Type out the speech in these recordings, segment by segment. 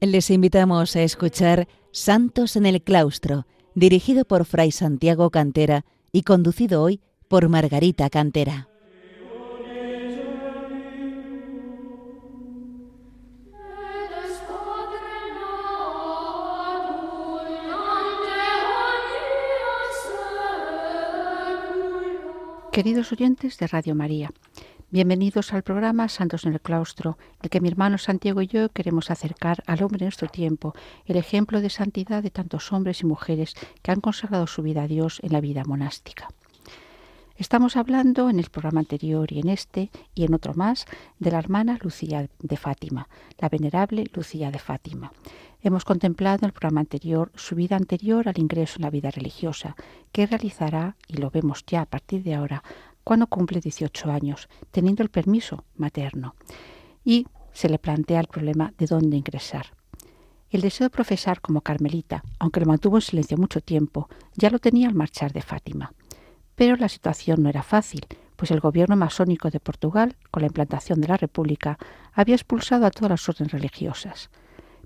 Les invitamos a escuchar Santos en el Claustro, dirigido por Fray Santiago Cantera y conducido hoy por Margarita Cantera. Queridos oyentes de Radio María, bienvenidos al programa Santos en el Claustro, el que mi hermano Santiago y yo queremos acercar al hombre de nuestro tiempo, el ejemplo de santidad de tantos hombres y mujeres que han consagrado su vida a Dios en la vida monástica. Estamos hablando en el programa anterior y en este y en otro más de la hermana Lucía de Fátima, la venerable Lucía de Fátima. Hemos contemplado en el programa anterior su vida anterior al ingreso en la vida religiosa, que realizará, y lo vemos ya a partir de ahora, cuando cumple 18 años, teniendo el permiso materno. Y se le plantea el problema de dónde ingresar. El deseo de profesar como carmelita, aunque lo mantuvo en silencio mucho tiempo, ya lo tenía al marchar de Fátima. Pero la situación no era fácil, pues el gobierno masónico de Portugal, con la implantación de la República, había expulsado a todas las órdenes religiosas.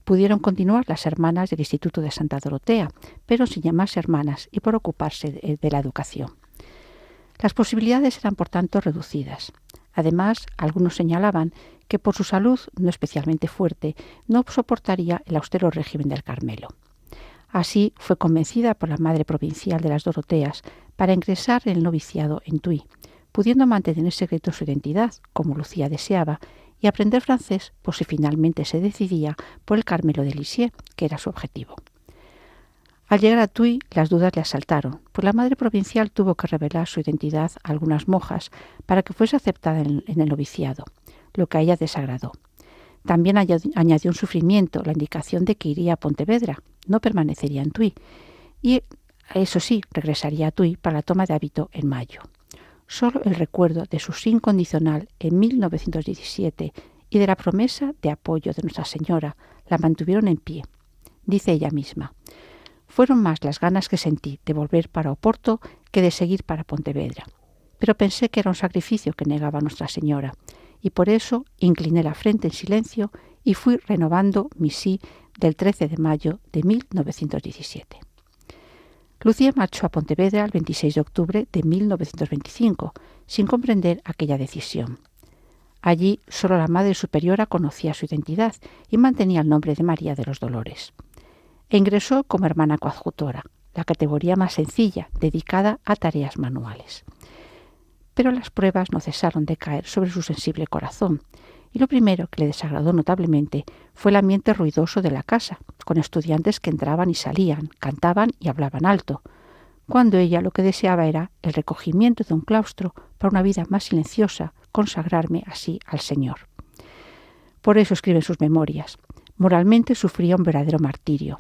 Pudieron continuar las hermanas del Instituto de Santa Dorotea, pero sin llamarse hermanas y por ocuparse de la educación. Las posibilidades eran, por tanto, reducidas. Además, algunos señalaban que por su salud, no especialmente fuerte, no soportaría el austero régimen del Carmelo. Así fue convencida por la madre provincial de las Doroteas para ingresar en el noviciado en Tui, pudiendo mantener en secreto su identidad, como Lucía deseaba, y aprender francés por si finalmente se decidía por el Carmelo de Lisieux, que era su objetivo. Al llegar a Tui, las dudas le asaltaron, pues la madre provincial tuvo que revelar su identidad a algunas monjas para que fuese aceptada en el noviciado, lo que a ella desagradó. También añadió un sufrimiento la indicación de que iría a Pontevedra, no permanecería en Tui, y eso sí, regresaría a Tui para la toma de hábito en mayo. Solo el recuerdo de su sí incondicional en 1917 y de la promesa de apoyo de Nuestra Señora la mantuvieron en pie. Dice ella misma: fueron más las ganas que sentí de volver para Oporto que de seguir para Pontevedra, pero pensé que era un sacrificio que negaba a Nuestra Señora, y por eso incliné la frente en silencio y fui renovando mi sí del 13 de mayo de 1917. Lucía marchó a Pontevedra el 26 de octubre de 1925, sin comprender aquella decisión. Allí solo la Madre Superiora conocía su identidad y mantenía el nombre de María de los Dolores. E ingresó como hermana coadjutora, la categoría más sencilla, dedicada a tareas manuales. Pero las pruebas no cesaron de caer sobre su sensible corazón, y lo primero que le desagradó notablemente fue el ambiente ruidoso de la casa, con estudiantes que entraban y salían, cantaban y hablaban alto, cuando ella lo que deseaba era el recogimiento de un claustro para una vida más silenciosa, consagrarme así al Señor. Por eso escribe en sus memorias: moralmente sufría un verdadero martirio,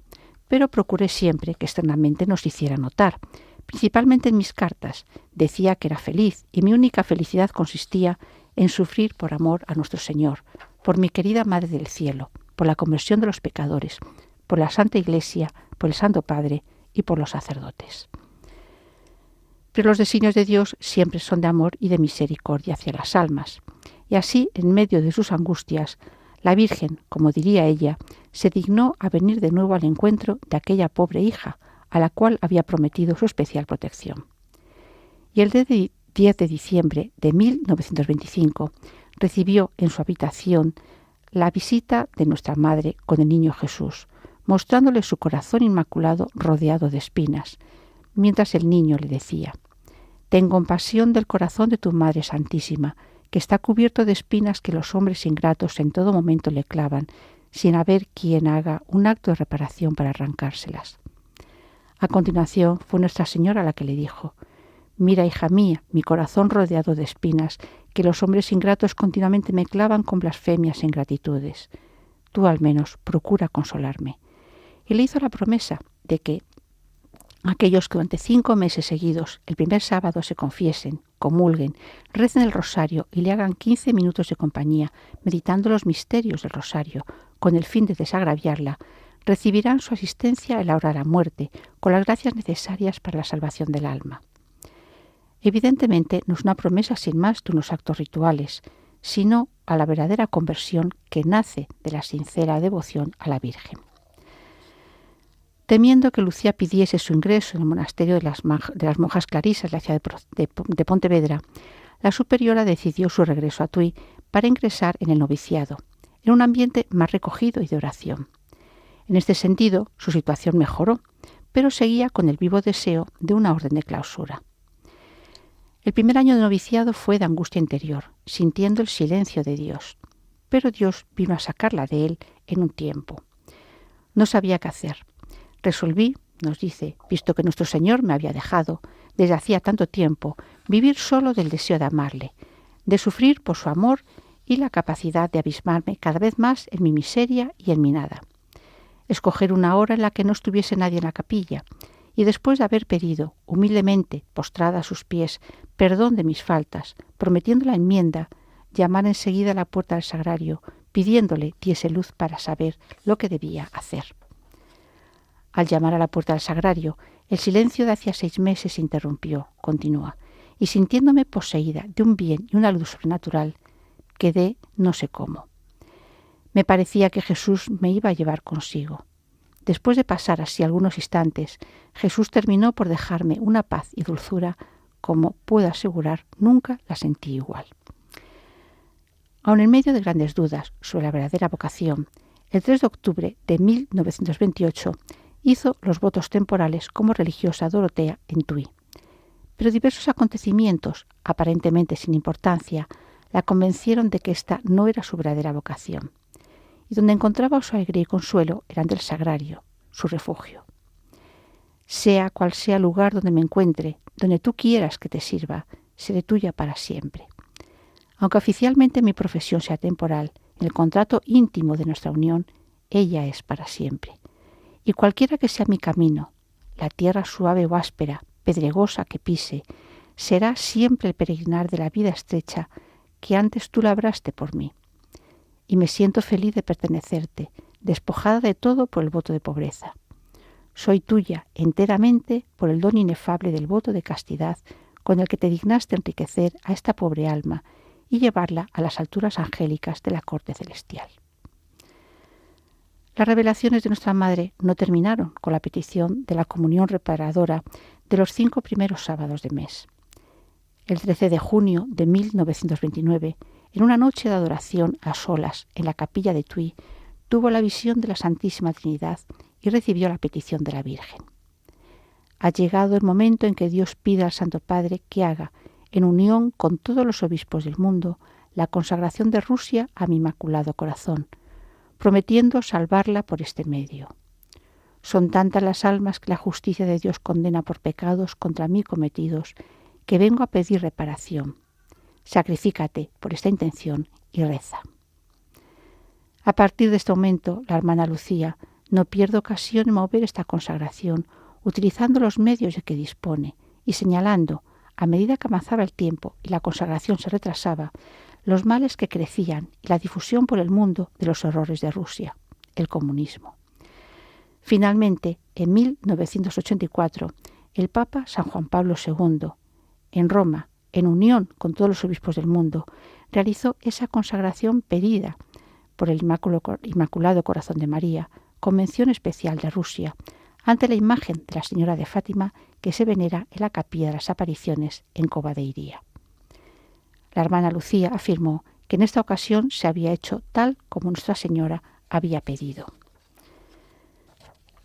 pero procuré siempre que externamente nos hiciera notar. Principalmente en mis cartas, decía que era feliz y mi única felicidad consistía en sufrir por amor a nuestro Señor, por mi querida Madre del Cielo, por la conversión de los pecadores, por la Santa Iglesia, por el Santo Padre y por los sacerdotes. Pero los designios de Dios siempre son de amor y de misericordia hacia las almas, y así, en medio de sus angustias, la Virgen, como diría ella, se dignó a venir de nuevo al encuentro de aquella pobre hija, a la cual había prometido su especial protección. Y el 10 de diciembre de 1925 recibió en su habitación la visita de nuestra Madre con el Niño Jesús, mostrándole su corazón inmaculado rodeado de espinas, mientras el niño le decía: «Ten compasión del corazón de tu Madre Santísima, que está cubierto de espinas que los hombres ingratos en todo momento le clavan, sin haber quien haga un acto de reparación para arrancárselas». A continuación fue Nuestra Señora la que le dijo: «Mira, hija mía, mi corazón rodeado de espinas, que los hombres ingratos continuamente me clavan con blasfemias e ingratitudes. Tú al menos procura consolarme». Y le hizo la promesa de que aquellos que durante 5 meses seguidos, el primer sábado, se confiesen, comulguen, recen el rosario y le hagan 15 minutos de compañía, meditando los misterios del rosario, con el fin de desagraviarla, recibirán su asistencia en la hora de la muerte, con las gracias necesarias para la salvación del alma. Evidentemente no es una promesa sin más de unos actos rituales, sino a la verdadera conversión que nace de la sincera devoción a la Virgen. Temiendo que Lucía pidiese su ingreso en el monasterio de las monjas clarisas de la ciudad de Pontevedra, la superiora decidió su regreso a Tui para ingresar en el noviciado, en un ambiente más recogido y de oración. En este sentido, su situación mejoró, pero seguía con el vivo deseo de una orden de clausura. El primer año de noviciado fue de angustia interior, sintiendo el silencio de Dios, pero Dios vino a sacarla de él en un tiempo. No sabía qué hacer. Resolví, nos dice, visto que nuestro Señor me había dejado, desde hacía tanto tiempo, vivir solo del deseo de amarle, de sufrir por su amor y la capacidad de abismarme cada vez más en mi miseria y en mi nada. Escoger una hora en la que no estuviese nadie en la capilla, y después de haber pedido, humildemente, postrada a sus pies, perdón de mis faltas, prometiendo la enmienda, llamar enseguida a la puerta del sagrario, pidiéndole diese luz para saber lo que debía hacer. Al llamar a la puerta del sagrario, el silencio de hacía 6 meses se interrumpió, continúa, y sintiéndome poseída de un bien y una luz sobrenatural, quedé no sé cómo. Me parecía que Jesús me iba a llevar consigo. Después de pasar así algunos instantes, Jesús terminó por dejarme una paz y dulzura como, puedo asegurar, nunca la sentí igual. Aun en medio de grandes dudas sobre la verdadera vocación, el 3 de octubre de 1928 hizo los votos temporales como religiosa Dorotea en Tui. Pero diversos acontecimientos, aparentemente sin importancia, la convencieron de que esta no era su verdadera vocación, y donde encontraba su alegría y consuelo eran del sagrario, su refugio. Sea cual sea el lugar donde me encuentre, donde tú quieras que te sirva, seré tuya para siempre. Aunque oficialmente mi profesión sea temporal, en el contrato íntimo de nuestra unión, ella es para siempre. Y cualquiera que sea mi camino, la tierra suave o áspera, pedregosa que pise, será siempre el peregrinar de la vida estrecha que antes tú labraste por mí. Y me siento feliz de pertenecerte, despojada de todo por el voto de pobreza. Soy tuya enteramente por el don inefable del voto de castidad con el que te dignaste enriquecer a esta pobre alma y llevarla a las alturas angélicas de la corte celestial. Las revelaciones de nuestra Madre no terminaron con la petición de la comunión reparadora de los 5 primeros sábados de mes. El 13 de junio de 1929, en una noche de adoración a solas en la capilla de Tui, tuvo la visión de la Santísima Trinidad y recibió la petición de la Virgen. Ha llegado el momento en que Dios pide al Santo Padre que haga, en unión con todos los obispos del mundo, la consagración de Rusia a mi Inmaculado Corazón, prometiendo salvarla por este medio. Son tantas las almas que la justicia de Dios condena por pecados contra mí cometidos, que vengo a pedir reparación. Sacrifícate por esta intención y reza. A partir de este momento, la hermana Lucía no pierde ocasión en mover esta consagración, utilizando los medios de que dispone y señalando, a medida que avanzaba el tiempo y la consagración se retrasaba, los males que crecían y la difusión por el mundo de los horrores de Rusia, el comunismo. Finalmente, en 1984, el Papa San Juan Pablo II, en Roma, en unión con todos los obispos del mundo, realizó esa consagración pedida por el Inmaculado Corazón de María, con mención especial de Rusia, ante la imagen de la Señora de Fátima que se venera en la Capilla de las Apariciones en Cova de Iría. La hermana Lucía afirmó que en esta ocasión se había hecho tal como Nuestra Señora había pedido.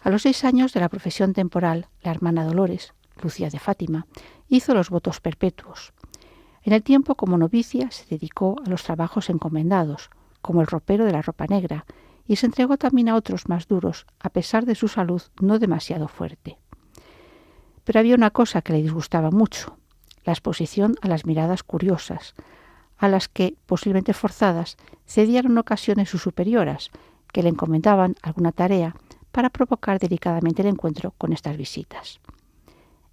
A los 6 años de la profesión temporal, la hermana Dolores, Lucía de Fátima, hizo los votos perpetuos. En el tiempo como novicia se dedicó a los trabajos encomendados, como el ropero de la ropa negra, y se entregó también a otros más duros, a pesar de su salud no demasiado fuerte. Pero había una cosa que le disgustaba mucho, la exposición a las miradas curiosas, a las que, posiblemente forzadas, cedían en ocasiones sus superioras, que le encomendaban alguna tarea para provocar delicadamente el encuentro con estas visitas.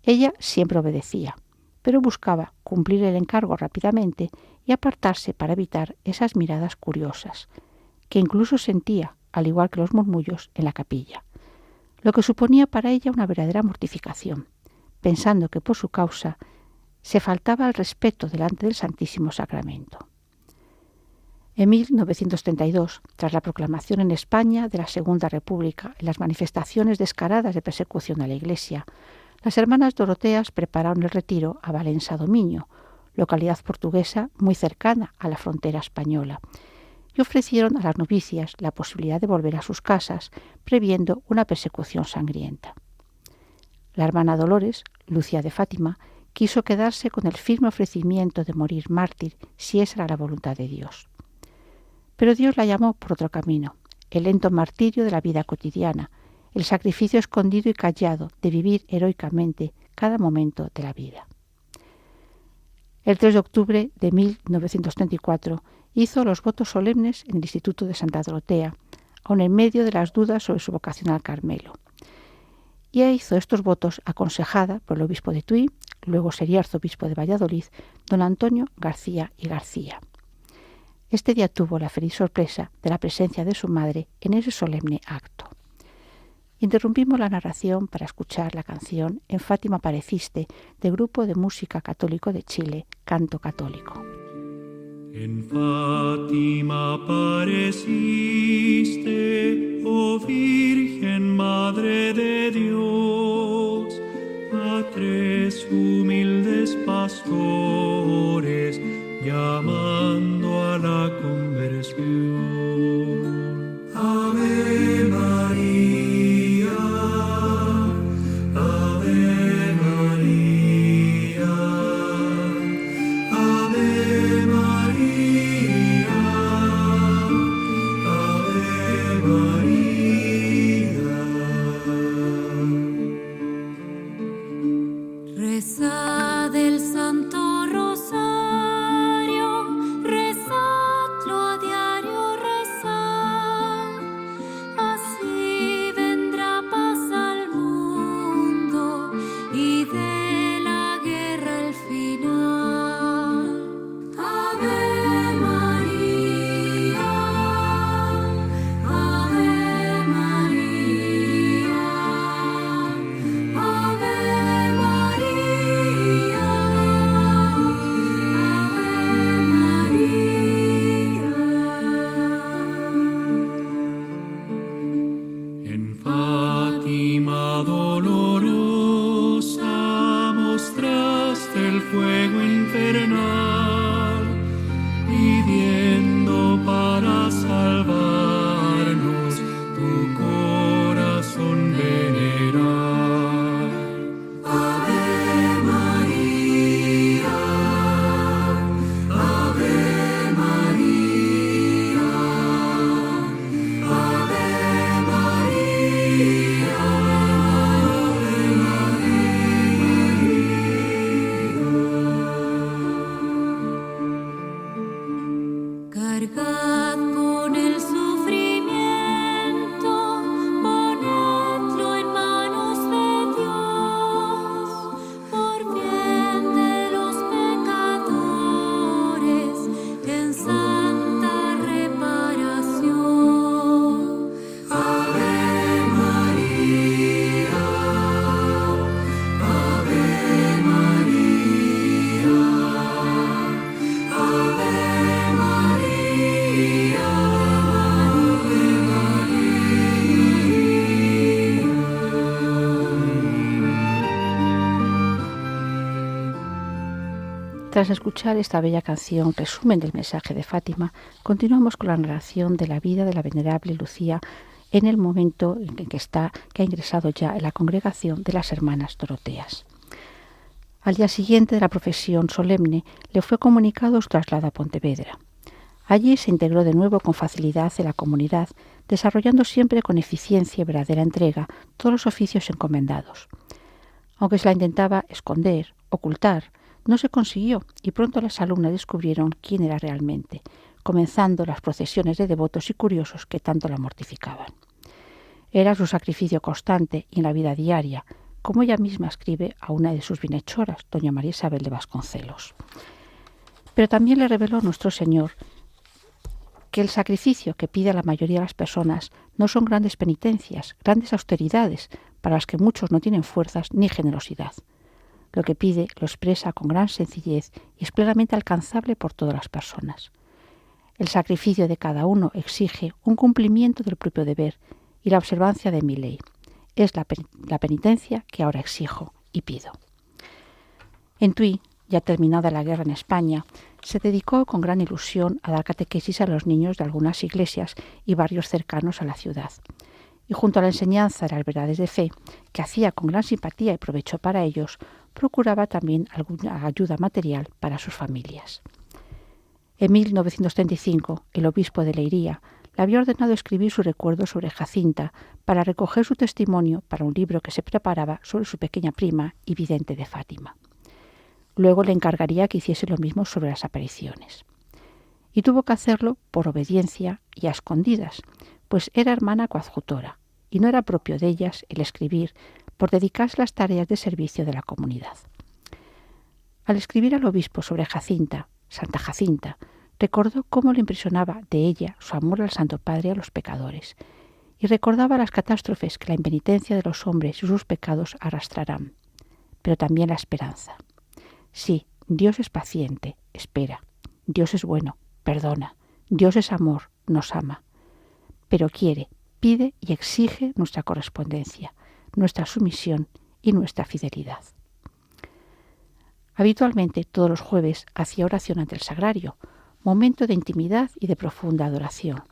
Ella siempre obedecía, pero buscaba cumplir el encargo rápidamente y apartarse para evitar esas miradas curiosas, que incluso sentía, al igual que los murmullos, en la capilla, lo que suponía para ella una verdadera mortificación, pensando que por su causa se faltaba al respeto delante del Santísimo Sacramento. En 1932, tras la proclamación en España de la Segunda República y las manifestaciones descaradas de persecución a la Iglesia, las hermanas Doroteas prepararon el retiro a Valença do Miño, localidad portuguesa muy cercana a la frontera española, y ofrecieron a las novicias la posibilidad de volver a sus casas, previendo una persecución sangrienta. La hermana Dolores, Lucia de Fátima, quiso quedarse con el firme ofrecimiento de morir mártir si esa era la voluntad de Dios. Pero Dios la llamó por otro camino, el lento martirio de la vida cotidiana, el sacrificio escondido y callado de vivir heroicamente cada momento de la vida. El 3 de octubre de 1934 hizo los votos solemnes en el Instituto de Santa Dorotea, aun en medio de las dudas sobre su vocación al Carmelo. Y hizo estos votos aconsejada por el obispo de Tui, luego sería arzobispo de Valladolid, don Antonio García y García. Este día tuvo la feliz sorpresa de la presencia de su madre en ese solemne acto. Interrumpimos la narración para escuchar la canción En Fátima apareciste, del grupo de música católico de Chile, Canto Católico. En Fátima apareciste, oh Virgen Madre de Dios, a 3 humildes pastores llamando a la conversión. Ave María, Ave María, Ave María, Ave María. Rezad el Santo Rosario, rezadlo a diario, rezad, así vendrá paz al mundo y de la guerra el final. Ave María, Ave María, Ave María, En Fátima dolorosa mostraste el fuego infernal, pidiendo para salvarnos tu corazón venerar. Ave María, Ave María, Ave María, cargad con el sufrimiento, ponedlo en manos de Dios, por bien de los pecadores, en santa reparación. Ave María, Ave María, Ave María, Tras escuchar esta bella canción, resumen del mensaje de Fátima, continuamos con la narración de la vida de la venerable Lucía en el momento en que ha ingresado ya en la congregación de las hermanas Doroteas. Al día siguiente de la profesión solemne le fue comunicado su traslado a Pontevedra. Allí se integró de nuevo con facilidad en la comunidad, desarrollando siempre con eficiencia y verdadera entrega todos los oficios encomendados. Aunque se la intentaba esconder, ocultar, no se consiguió y pronto las alumnas descubrieron quién era realmente, comenzando las procesiones de devotos y curiosos que tanto la mortificaban. Era su sacrificio constante y en la vida diaria, como ella misma escribe a una de sus bienhechoras, doña María Isabel de Vasconcelos. Pero también le reveló nuestro Señor que el sacrificio que pide a la mayoría de las personas no son grandes penitencias, grandes austeridades, para las que muchos no tienen fuerzas ni generosidad. Lo que pide lo expresa con gran sencillez y es plenamente alcanzable por todas las personas. El sacrificio de cada uno exige un cumplimiento del propio deber y la observancia de mi ley. Es la penitencia que ahora exijo y pido. En Tui, ya terminada la guerra en España, se dedicó con gran ilusión a dar catequesis a los niños de algunas iglesias y barrios cercanos a la ciudad. Y junto a la enseñanza de las verdades de fe, que hacía con gran simpatía y provecho para ellos, procuraba también alguna ayuda material para sus familias. En 1935, el obispo de Leiría le había ordenado escribir su recuerdo sobre Jacinta para recoger su testimonio para un libro que se preparaba sobre su pequeña prima y vidente de Fátima. Luego le encargaría que hiciese lo mismo sobre las apariciones. Y tuvo que hacerlo por obediencia y a escondidas, pues era hermana coadjutora, y no era propio de ellas el escribir por dedicarse a las tareas de servicio de la comunidad. Al escribir al obispo sobre Jacinta, Santa Jacinta, recordó cómo le impresionaba de ella su amor al Santo Padre a los pecadores, y recordaba las catástrofes que la impenitencia de los hombres y sus pecados arrastrarán, pero también la esperanza. Sí, Dios es paciente, espera. Dios es bueno, perdona. Dios es amor, nos ama. Pero quiere, pide y exige nuestra correspondencia, nuestra sumisión y nuestra fidelidad. Habitualmente, todos los jueves, hacía oración ante el sagrario, momento de intimidad y de profunda adoración.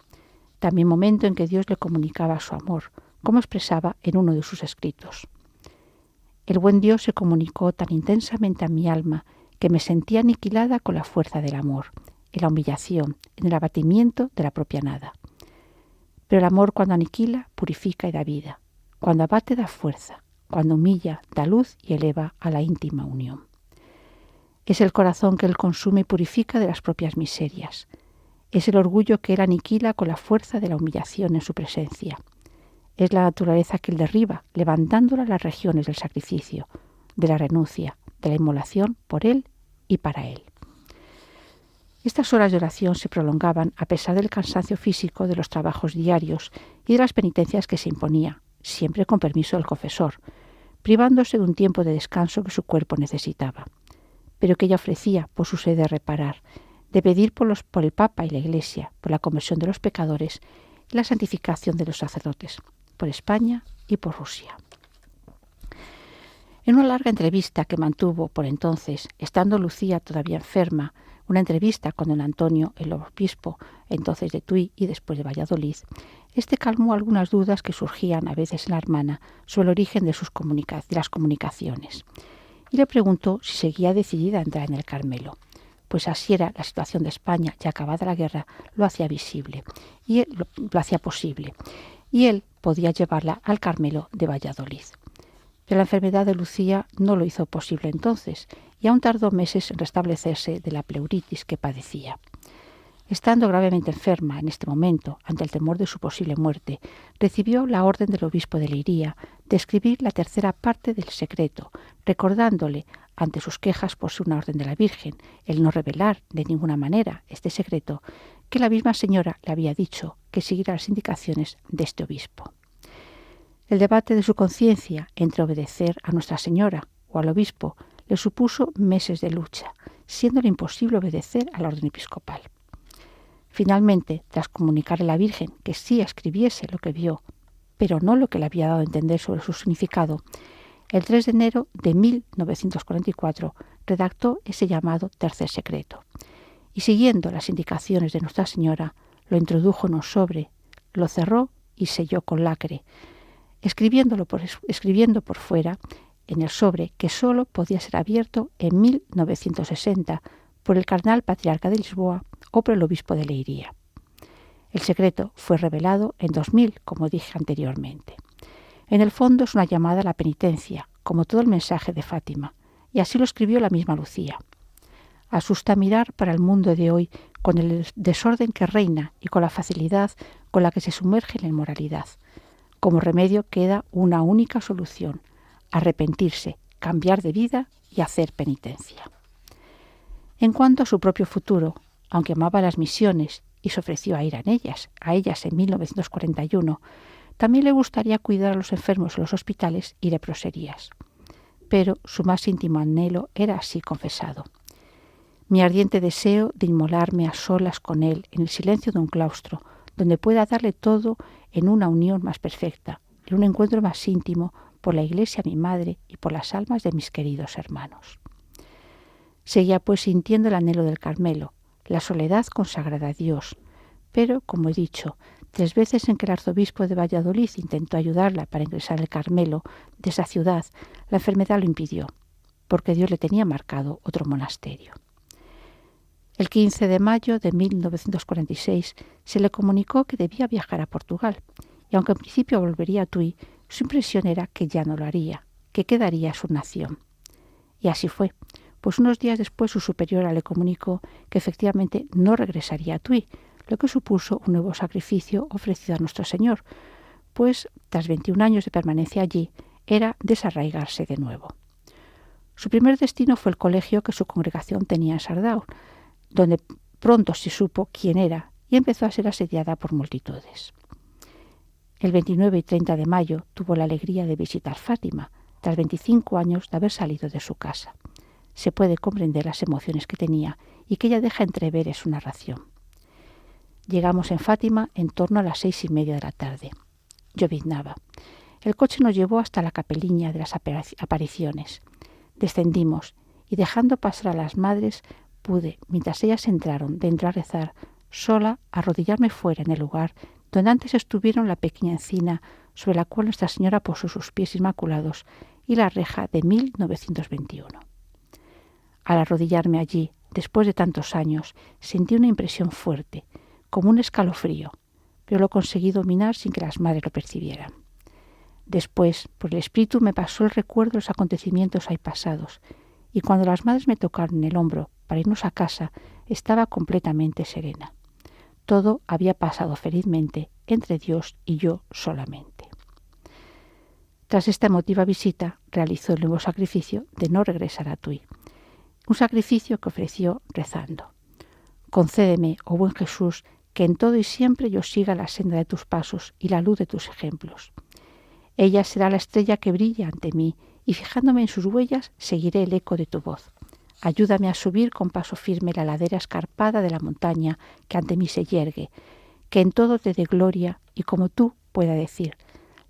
También momento en que Dios le comunicaba su amor, como expresaba en uno de sus escritos. El buen Dios se comunicó tan intensamente a mi alma que me sentía aniquilada con la fuerza del amor, en la humillación, en el abatimiento de la propia nada. Pero el amor cuando aniquila, purifica y da vida. Cuando abate, da fuerza. Cuando humilla, da luz y eleva a la íntima unión. Es el corazón que Él consume y purifica de las propias miserias. Es el orgullo que Él aniquila con la fuerza de la humillación en su presencia. Es la naturaleza que Él derriba, levantándola a las regiones del sacrificio, de la renuncia, de la inmolación por Él y para Él. Estas horas de oración se prolongaban a pesar del cansancio físico de los trabajos diarios y de las penitencias que se imponía, siempre con permiso del confesor, privándose de un tiempo de descanso que su cuerpo necesitaba, pero que ella ofrecía por su sed de reparar, de pedir por el Papa y la Iglesia, por la conversión de los pecadores y la santificación de los sacerdotes, por España y por Rusia. En una larga entrevista que mantuvo por entonces, estando Lucía todavía enferma, una entrevista con don Antonio, el obispo, entonces de Tui y después de Valladolid, este calmó algunas dudas que surgían a veces en la hermana sobre el origen de las comunicaciones, y le preguntó si seguía decidida a entrar en el Carmelo, pues así era la situación de España, ya acabada la guerra, lo hacía visible, y lo hacía posible, y él podía llevarla al Carmelo de Valladolid. Pero la enfermedad de Lucía no lo hizo posible entonces, y aún tardó meses en restablecerse de la pleuritis que padecía. Estando gravemente enferma en este momento, ante el temor de su posible muerte, recibió la orden del obispo de Leiría de escribir la tercera parte del secreto, recordándole, ante sus quejas por ser una orden de la Virgen, el no revelar de ninguna manera este secreto, que la misma señora le había dicho que siguiera las indicaciones de este obispo. El debate de su conciencia entre obedecer a Nuestra Señora o al obispo le supuso meses de lucha, siéndole imposible obedecer a la orden episcopal. Finalmente, tras comunicarle a la Virgen que sí escribiese lo que vio, pero no lo que le había dado a entender sobre su significado, el 3 de enero de 1944 redactó ese llamado tercer secreto, y siguiendo las indicaciones de Nuestra Señora, lo introdujo en un sobre, lo cerró y selló con lacre, escribiendo por fuera en el sobre que sólo podía ser abierto en 1960 por el cardenal patriarca de Lisboa o por el obispo de Leiría. El secreto fue revelado en 2000, como dije anteriormente. En el fondo es una llamada a la penitencia, como todo el mensaje de Fátima, y así lo escribió la misma Lucía. Asusta mirar para el mundo de hoy con el desorden que reina y con la facilidad con la que se sumerge en la inmoralidad. Como remedio queda una única solución: arrepentirse, cambiar de vida y hacer penitencia. En cuanto a su propio futuro, aunque amaba las misiones y se ofreció a ir a ellas en 1941, también le gustaría cuidar a los enfermos en los hospitales y leproserías. Pero su más íntimo anhelo era así confesado: Mi ardiente deseo de inmolarme a solas con Él en el silencio de un claustro, donde pueda darle todo en una unión más perfecta, en un encuentro más íntimo por la Iglesia, mi madre, y por las almas de mis queridos hermanos. Seguía pues sintiendo el anhelo del Carmelo, la soledad consagrada a Dios, pero, como he dicho, 3 veces en que el arzobispo de Valladolid intentó ayudarla para ingresar al Carmelo de esa ciudad, la enfermedad lo impidió, porque Dios le tenía marcado otro monasterio. El 15 de mayo de 1946 se le comunicó que debía viajar a Portugal, y aunque en principio volvería a Tui, su impresión era que ya no lo haría, que quedaría su nación. Y así fue, pues unos días después su superiora le comunicó que efectivamente no regresaría a Tui, lo que supuso un nuevo sacrificio ofrecido a nuestro Señor, pues tras 21 años de permanencia allí, era desarraigarse de nuevo. Su primer destino fue el colegio que su congregación tenía en Sardau, donde pronto se supo quién era y empezó a ser asediada por multitudes. El 29 y 30 de mayo tuvo la alegría de visitar Fátima, tras 25 años de haber salido de su casa. Se puede comprender las emociones que tenía y que ella deja entrever en su narración. Llegamos en Fátima en torno a las 6:30 de la tarde. Lloviznaba. El coche nos llevó hasta la capeliña de las apariciones. Descendimos y, dejando pasar a las madres, pude, mientras ellas entraron dentro a rezar, sola arrodillarme fuera en el lugar donde antes estuvieron la pequeña encina sobre la cual Nuestra Señora posó sus pies inmaculados y la reja de 1921. Al arrodillarme allí, después de tantos años, sentí una impresión fuerte, como un escalofrío, pero lo conseguí dominar sin que las madres lo percibieran. Después, por el espíritu me pasó el recuerdo de los acontecimientos ahí pasados, y cuando las madres me tocaron el hombro para irnos a casa, estaba completamente serena. Todo había pasado felizmente entre Dios y yo solamente. Tras esta emotiva visita, realizó el nuevo sacrificio de no regresar a Tui. Un sacrificio que ofreció rezando: «Concédeme, oh buen Jesús, que en todo y siempre yo siga la senda de tus pasos y la luz de tus ejemplos. Ella será la estrella que brilla ante mí, y fijándome en sus huellas, seguiré el eco de tu voz. Ayúdame a subir con paso firme la ladera escarpada de la montaña que ante mí se yergue, que en todo te dé gloria y como tú pueda decir,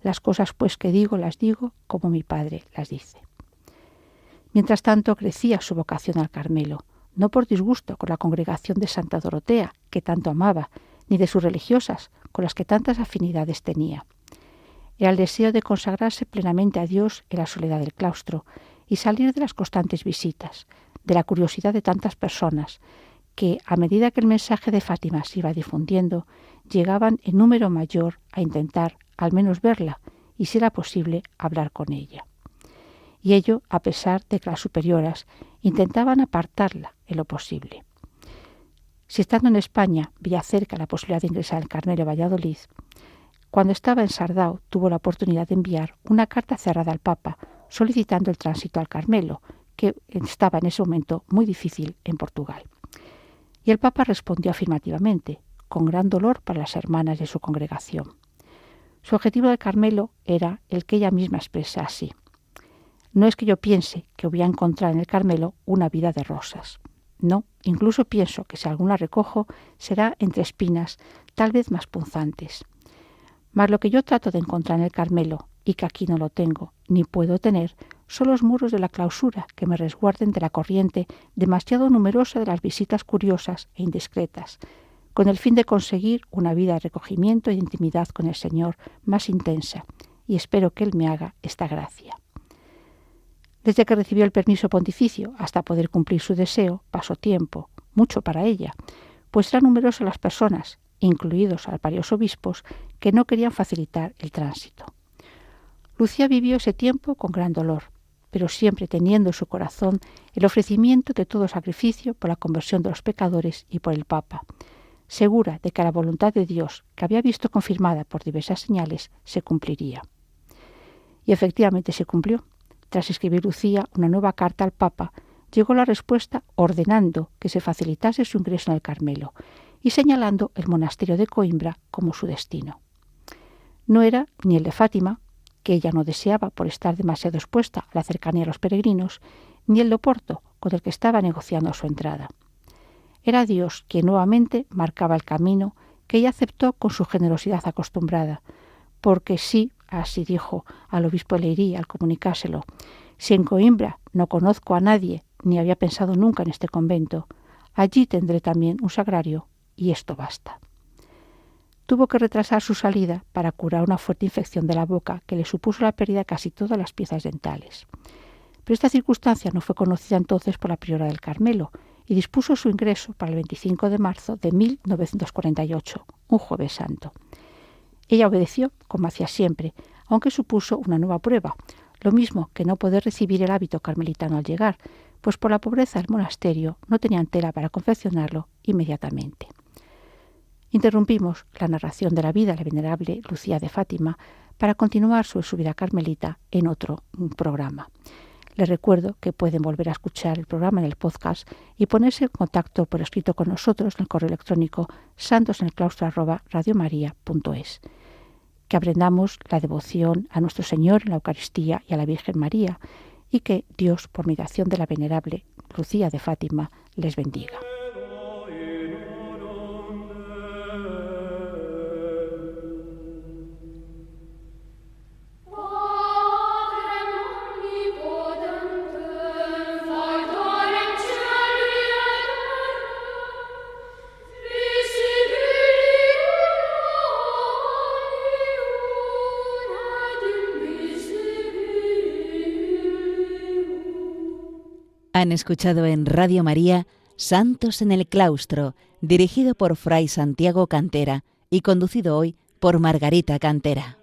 las cosas pues que digo las digo como mi Padre las dice». Mientras tanto crecía su vocación al Carmelo, no por disgusto con la congregación de Santa Dorotea, que tanto amaba, ni de sus religiosas, con las que tantas afinidades tenía. Era el deseo de consagrarse plenamente a Dios en la soledad del claustro y salir de las constantes visitas, de la curiosidad de tantas personas, que, a medida que el mensaje de Fátima se iba difundiendo, llegaban en número mayor a intentar al menos verla y, si era posible, hablar con ella. Y ello a pesar de que las superioras intentaban apartarla en lo posible. Si estando en España veía cerca la posibilidad de ingresar al Carmelo Valladolid, cuando estaba en Sardau tuvo la oportunidad de enviar una carta cerrada al Papa solicitando el tránsito al Carmelo, que estaba en ese momento muy difícil en Portugal. Y el Papa respondió afirmativamente, con gran dolor para las hermanas de su congregación. Su objetivo del Carmelo era el que ella misma expresa así: «No es que yo piense que voy a encontrar en el Carmelo una vida de rosas. No, incluso pienso que si alguna recojo será entre espinas, tal vez más punzantes. Mas lo que yo trato de encontrar en el Carmelo, y que aquí no lo tengo, ni puedo tener, son los muros de la clausura que me resguarden de la corriente demasiado numerosa de las visitas curiosas e indiscretas, con el fin de conseguir una vida de recogimiento y de intimidad con el Señor más intensa, y espero que Él me haga esta gracia». Desde que recibió el permiso pontificio hasta poder cumplir su deseo, pasó tiempo, mucho para ella, pues eran numerosas las personas, incluidos varios obispos, que no querían facilitar el tránsito. Lucía vivió ese tiempo con gran dolor, pero siempre teniendo en su corazón el ofrecimiento de todo sacrificio por la conversión de los pecadores y por el Papa, segura de que la voluntad de Dios, que había visto confirmada por diversas señales, se cumpliría. Y efectivamente se cumplió. Tras escribir Lucía una nueva carta al Papa, llegó la respuesta ordenando que se facilitase su ingreso en el Carmelo y señalando el monasterio de Coimbra como su destino. No era ni el de Fátima, que ella no deseaba por estar demasiado expuesta a la cercanía de los peregrinos, ni el de Oporto, con el que estaba negociando su entrada. Era Dios quien nuevamente marcaba el camino, que ella aceptó con su generosidad acostumbrada, porque sí, así dijo al obispo de Leiría al comunicárselo, si en Coimbra no conozco a nadie, ni había pensado nunca en este convento, allí tendré también un sagrario, y esto basta. Tuvo que retrasar su salida para curar una fuerte infección de la boca que le supuso la pérdida de casi todas las piezas dentales. Pero esta circunstancia no fue conocida entonces por la priora del Carmelo y dispuso su ingreso para el 25 de marzo de 1948, un jueves santo. Ella obedeció, como hacía siempre, aunque supuso una nueva prueba, lo mismo que no poder recibir el hábito carmelitano al llegar, pues por la pobreza del monasterio no tenían tela para confeccionarlo inmediatamente. Interrumpimos la narración de la vida de la venerable Lucía de Fátima para continuar sobre su vida carmelita en otro programa. Les recuerdo que pueden volver a escuchar el programa en el podcast y ponerse en contacto por escrito con nosotros en el correo electrónico santosenelclaustro@radiomaria.es. Que aprendamos la devoción a nuestro Señor en la Eucaristía y a la Virgen María y que Dios, por mediación de la venerable Lucía de Fátima, les bendiga. Han escuchado en Radio María Santos en el Claustro, dirigido por Fray Santiago Cantera y conducido hoy por Margarita Cantera.